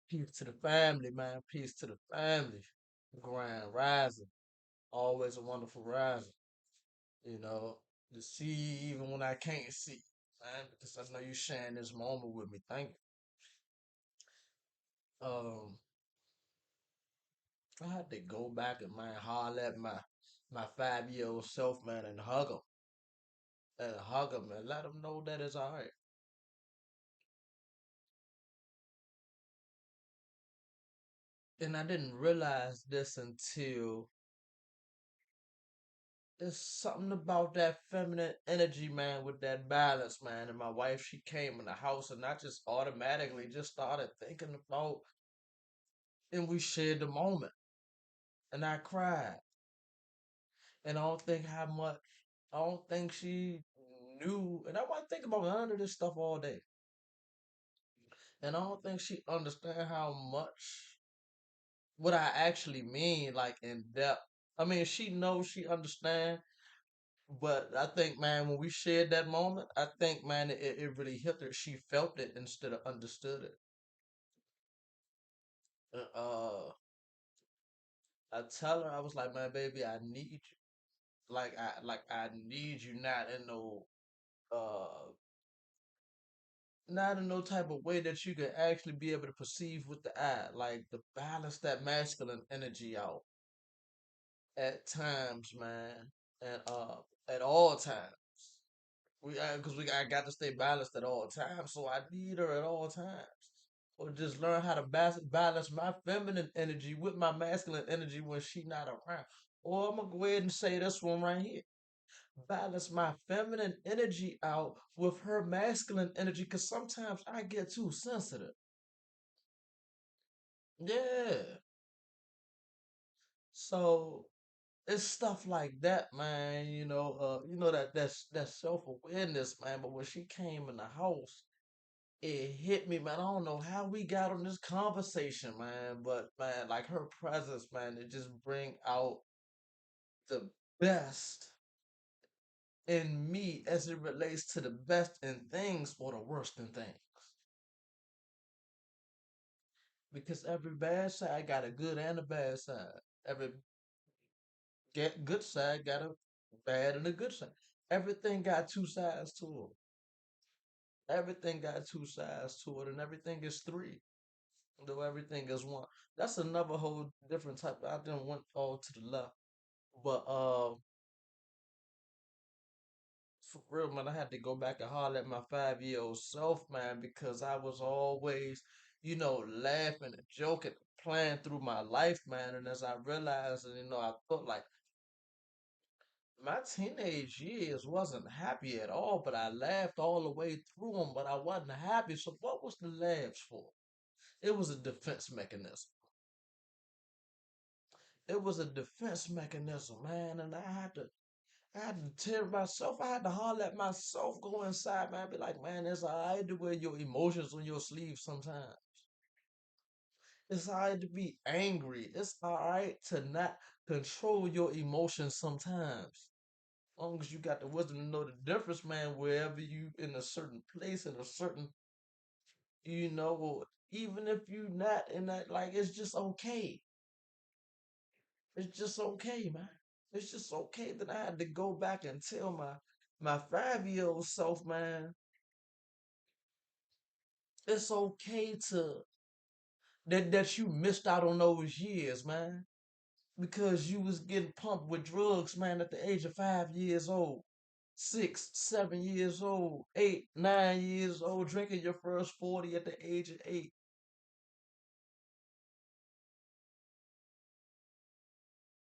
Peace to the family, man. Peace to the family. Grand rising. Always a wonderful rising. You know, to see even when I can't see, man, because I know you sharing this moment with me. Thank you. I had to go back and man holler at my 5 year old self, man, and hug him and let him know that it's all right. And I didn't realize this until there's something about that feminine energy, man, with that balance, man. And my wife, she came in the house, and I just automatically just started thinking about, and we shared the moment, and I cried. And I don't think she knew, and I wasn't thinking about none of this stuff all day. And I don't think she understand how much what I actually mean, like in depth. I mean, she knows, she understand. But I think, man, when we shared that moment, I think, man, it really hit her. She felt it instead of understood it. Uh, I tell her, I was like, man, baby, I need you. I need you, uh, not in no type of way that you can actually be able to perceive with the eye, like to balance that masculine energy out at times, man, and at all times. Because I got to stay balanced at all times, so I need her at all times. Or just learn how to balance my feminine energy with my masculine energy when she not around. Or I'm gonna go ahead and say this one right here. Balance my feminine energy out with her masculine energy, because sometimes I get too sensitive. Yeah. So it's stuff like that, man. That self awareness, man. But when she came in the house, it hit me, man. I don't know how we got on this conversation, man, but man, like her presence, man, it just bring out the best in me as it relates to the best in things or the worst in things. Because every bad side got a good and a bad side. Every good side got a bad and a good side. Everything got two sides to it. Everything got two sides to it, and everything is three. Though everything is one. That's another whole different type. I didn't went all to the left, but for real, man, I had to go back and holler at my 5 year old self, man, because I was always, laughing and joking, playing through my life, man. And as I realized, and I thought like my teenage years wasn't happy at all, but I laughed all the way through them, but I wasn't happy. So what was the laughs for? It was a defense mechanism. It was a defense mechanism, man, and I had to tell myself, I had to holler at myself, go inside, man, be like, man, it's alright to wear your emotions on your sleeve sometimes. It's alright to be angry. It's alright to not control your emotions sometimes. Long as you got the wisdom to know the difference, man, wherever you in a certain place, in a certain, or even if you not in that, like, it's just okay. It's just okay, man. It's just okay that I had to go back and tell my 5 year old self, man, it's okay to that you missed out on those years, man. Because you was getting pumped with drugs, man, at the age of 5 years old, 6, 7 years old, 8, 9 years old, drinking your first 40 at the age of 8,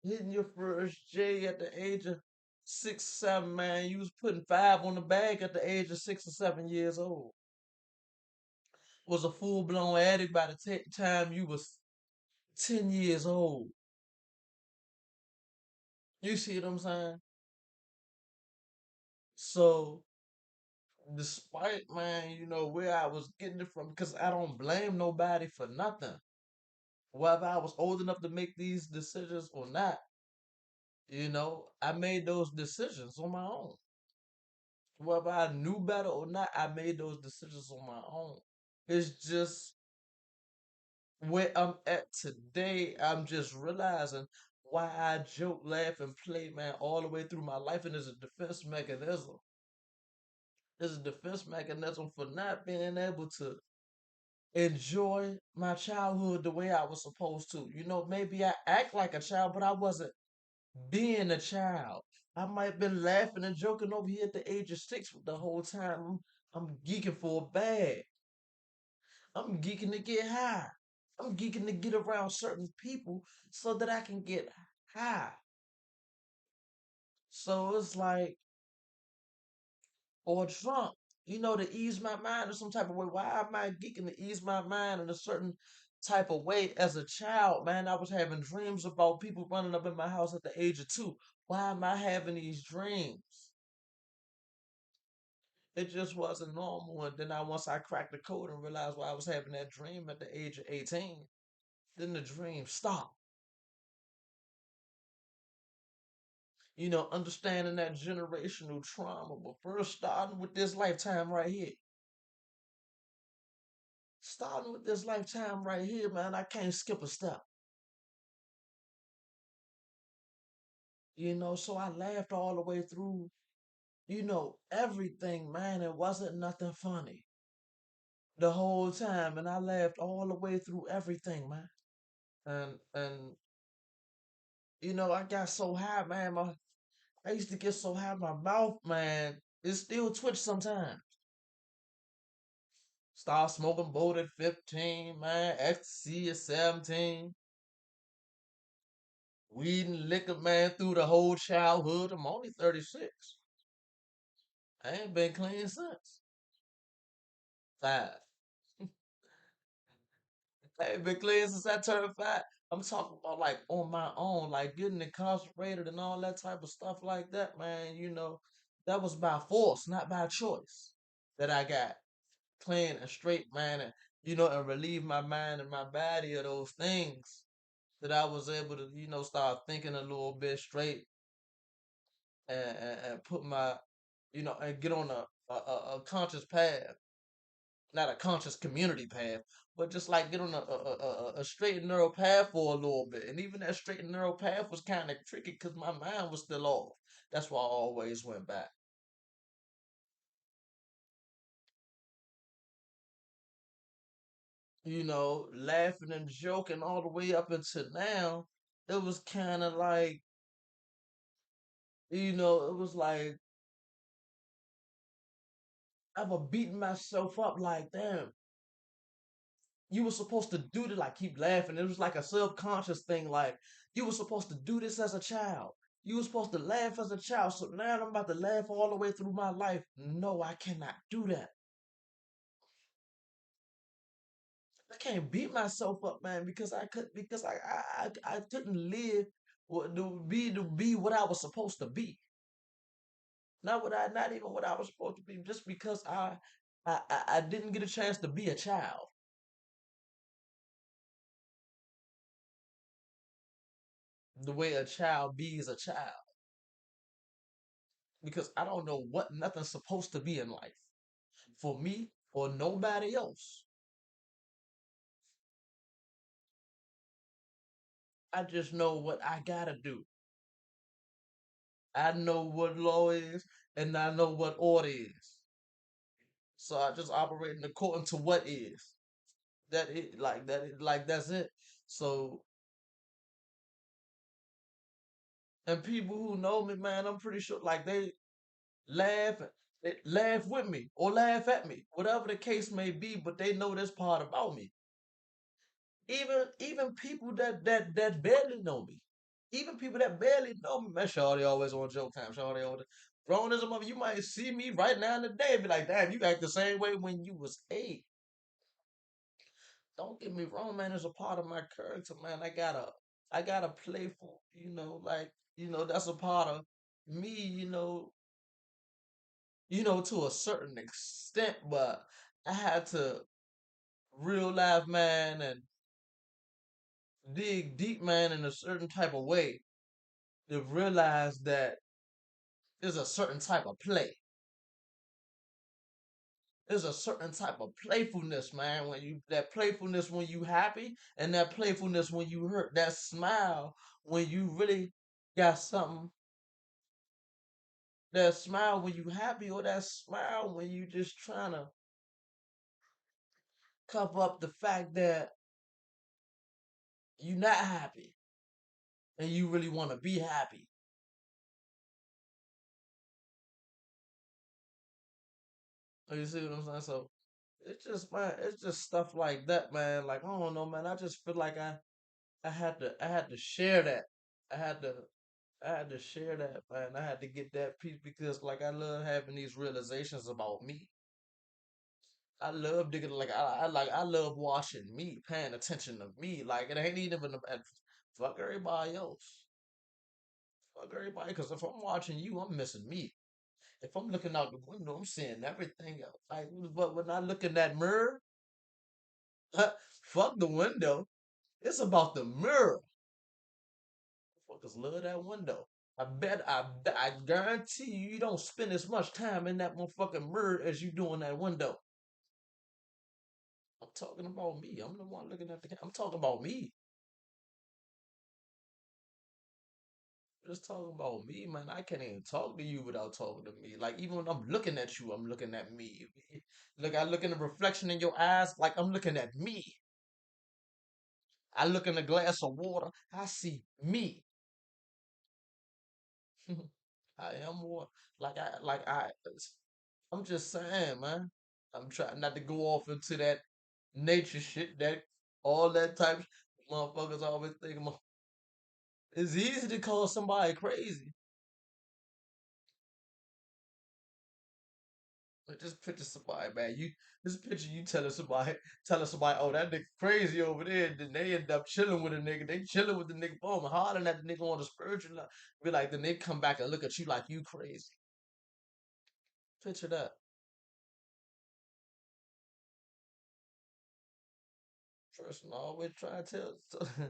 hitting your first J at the age of 6, 7, man. You was putting five on the bag at the age of 6 or 7 years old. Was a full blown addict by the time you was 10 years old. You see what I'm saying? So, despite, man, where I was getting it from, because I don't blame nobody for nothing. Whether I was old enough to make these decisions or not, I made those decisions on my own. Whether I knew better or not, I made those decisions on my own. It's just where I'm at today, I'm just realizing why I joke, laugh, and play, man, all the way through my life, and there's a defense mechanism. There's a defense mechanism for not being able to enjoy my childhood the way I was supposed to. Maybe I act like a child, but I wasn't being a child. I might have been laughing and joking over here at the age of 6 the whole time. I'm geeking for a bag. I'm geeking to get high. I'm geeking to get around certain people so that I can get high. So it's like, or drunk, to ease my mind in some type of way. Why am I geeking to ease my mind in a certain type of way? As a child, man, I was having dreams about people running up in my house at the age of 2. Why am I having these dreams? It just wasn't normal. And then once I cracked the code and realized why I was having that dream at the age of 18, then the dream stopped. Understanding that generational trauma, but first starting with this lifetime right here. Starting with this lifetime right here, man, I can't skip a step. So I laughed all the way through, everything, man. It wasn't nothing funny the whole time, and I laughed all the way through everything, man. And I got so high, man. I used to get so high, my mouth, man, it still twitch sometimes. Start smoking boat at 15, man. Ecstasy at 17. Weed and liquor, man, through the whole childhood. I'm only 36. I ain't been clean since. 5. I ain't been clean since I turned 5. I'm talking about like on my own, like getting incarcerated and all that type of stuff like that, man. That was by force, not by choice. That I got clean and straight, man, and relieve my mind and my body of those things. That I was able to, start thinking a little bit straight and put and get on a conscious path, not a conscious community path, but just like get on a straight and narrow path for a little bit. And even that straight and narrow path was kind of tricky because my mind was still off. That's why I always went back. Laughing and joking all the way up until now. It was kind of like, it was like I was beating myself up like, damn, you were supposed to do this, like keep laughing. It was like a subconscious thing, like you were supposed to do this as a child. You were supposed to laugh as a child. So now I'm about to laugh all the way through my life. No, I cannot do that. I can't beat myself up, man, because I couldn't live to be what I was supposed to be. Not even what I was supposed to be, just because I didn't get a chance to be a child the way a child be as a child. Because I don't know what nothing's supposed to be in life for me or nobody else. I just know what I gotta do. I know what law is and I know what order is. So I just operate according to what is. Like that's it. So and people who know me, man, I'm pretty sure like laugh they laugh with me or laugh at me, whatever the case may be, but they know this part about me. Even people that barely know me. Even people that barely know me, man, Shawty always on joke time. Shawty always grown as a mother. You might see me right now in the day and be like, damn, you act the same way when you was 8. Don't get me wrong, man. It's a part of my character, man. I gotta playful, like, that's a part of me, to a certain extent, but I had to real life, man, and dig deep, man, in a certain type of way to realize that there's a certain type of play. There's a certain type of playfulness, man. When you that playfulness when you happy, and that playfulness when you hurt. That smile when you really got something. That smile when you happy, or that smile when you just trying to cover up the fact that you not happy and you really want to be happy. You see what I'm saying? So it's just, man, it's just stuff like that, man. Like, I don't know, man. I just feel like I had to share that. I had to I had to share that, man. I had to get that piece because, like, I love having these realizations about me. I love digging, like, I love watching me, paying attention to me. Like, it ain't even about fuck everybody else. Fuck everybody, because if I'm watching you, I'm missing me. If I'm looking out the window, I'm seeing everything else. Like, but when I look in that mirror, fuck the window. It's about the mirror. Fuckers love that window. I guarantee you, you don't spend as much time in that motherfucking mirror as you do in that window. I'm talking about me. I'm the one looking at the camera. I'm talking about me. Just talking about me, man. I can't even talk to you without talking to me. Like, even when I'm looking at you, I'm looking at me. Look, I look in the reflection in your eyes like I'm looking at me. I look in a glass of water, I see me. I am what I'm just saying, man. I'm trying not to go off into that nature shit, that all that type motherfuckers always think it's easy to call somebody crazy. But just picture somebody, man. You Just picture you telling somebody, oh, that nigga crazy over there, and then they end up chilling with a nigga. They chilling with the nigga, boom, hollering at the nigga on the spiritual level. Be like, then they come back and look at you like you crazy. Picture that. Person always try to tell. I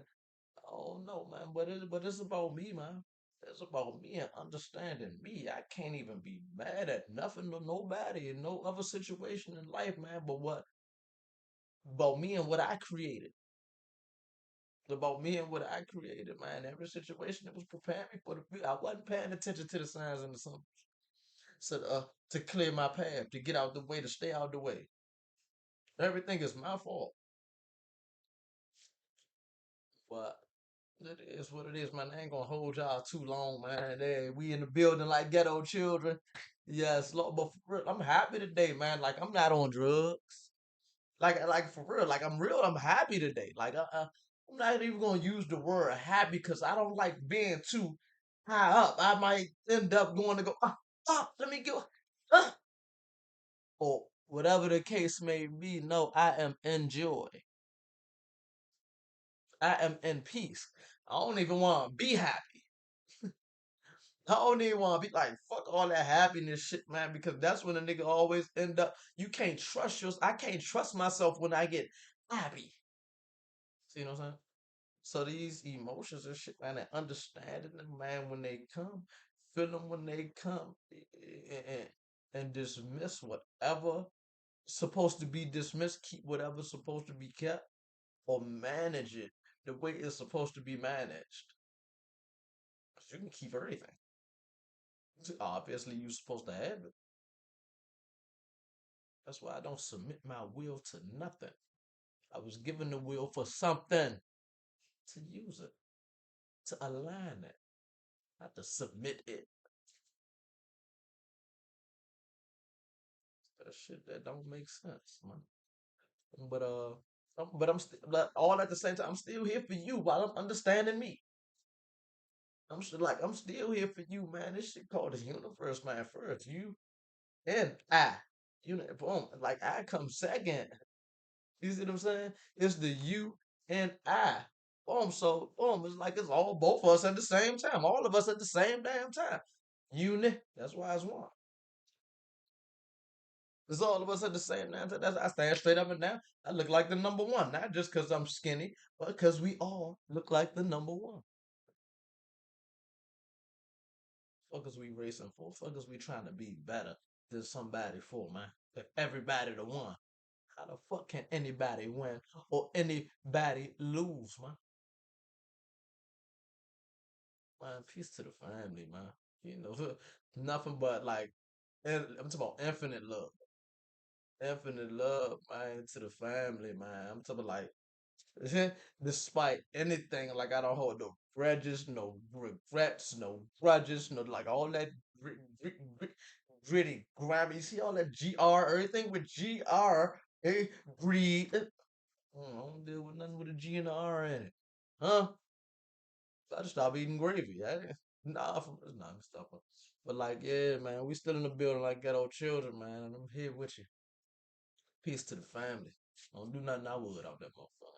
don't know, man, but it's about me, man. It's about me and understanding me. I can't even be mad at nothing or nobody in no other situation in life, man. But what about me and what I created? About me and what I created, man. Every situation that was preparing me for the. I wasn't paying attention to the signs and the symbols. So to clear my path, to get out the way, to stay out the way. Everything is my fault. But it is what it is, man. I ain't gonna hold y'all too long, man. Hey, we in the building like ghetto children. Yes, Lord, but for real, I'm happy today, man. Like, I'm not on drugs. Like for real, like, I'm real. I'm happy today. Like, I'm not even gonna use the word happy because I don't like being too high up. I might end up going to go, let me go, uh, or whatever the case may be. No, I am in joy. I am in peace. I don't even want to be happy. I don't even want to be like, fuck all that happiness shit, man, because that's when a nigga always end up. You can't trust yours. I can't trust myself when I get happy. See what I'm saying? So these emotions and shit, man, and understanding them, man, when they come, feel them when they come, and dismiss whatever supposed to be dismissed, keep whatever's supposed to be kept, or manage it the way it's supposed to be managed. 'Cause you can keep everything. Obviously, you're supposed to have it. That's why I don't submit my will to nothing. I was given the will for something, to use it, to align it, not to submit it. That shit that don't make sense, man. But but I'm still all at the same time. I'm still here for you while I'm understanding me. I'm still here for you, man. This shit called the universe, man. First, you and I. You know, boom. Like, I come second. You see what I'm saying? It's the you and I. Boom. So boom. It's like it's all both of us at the same time. All of us at the same damn time. Unit. That's why it's one. It's all of us at the same time. That's I stand straight up and down. I look like the number one, not just because I'm skinny, but because we all look like the number one. Fuckers we racing for. Fuckers we trying to be better than somebody for, man. if everybody the one. How the fuck can anybody win or anybody lose, man? Man, peace to the family, man. You know, nothing but like, I'm talking about infinite love, man, to the family, man. I'm talking like, despite anything, like I don't hold no grudges, no regrets, no grudges, no like all that gritty, grimy. You see all that GR, everything with GR, greed. I don't deal with nothing with a G and a R in it, huh? So I just stopped eating gravy. Nah, nah, stop. But like, yeah, man, we still in the building like ghetto children, man, and I'm here with you. Peace to the family. Don't do nothing I would out that motherfucker.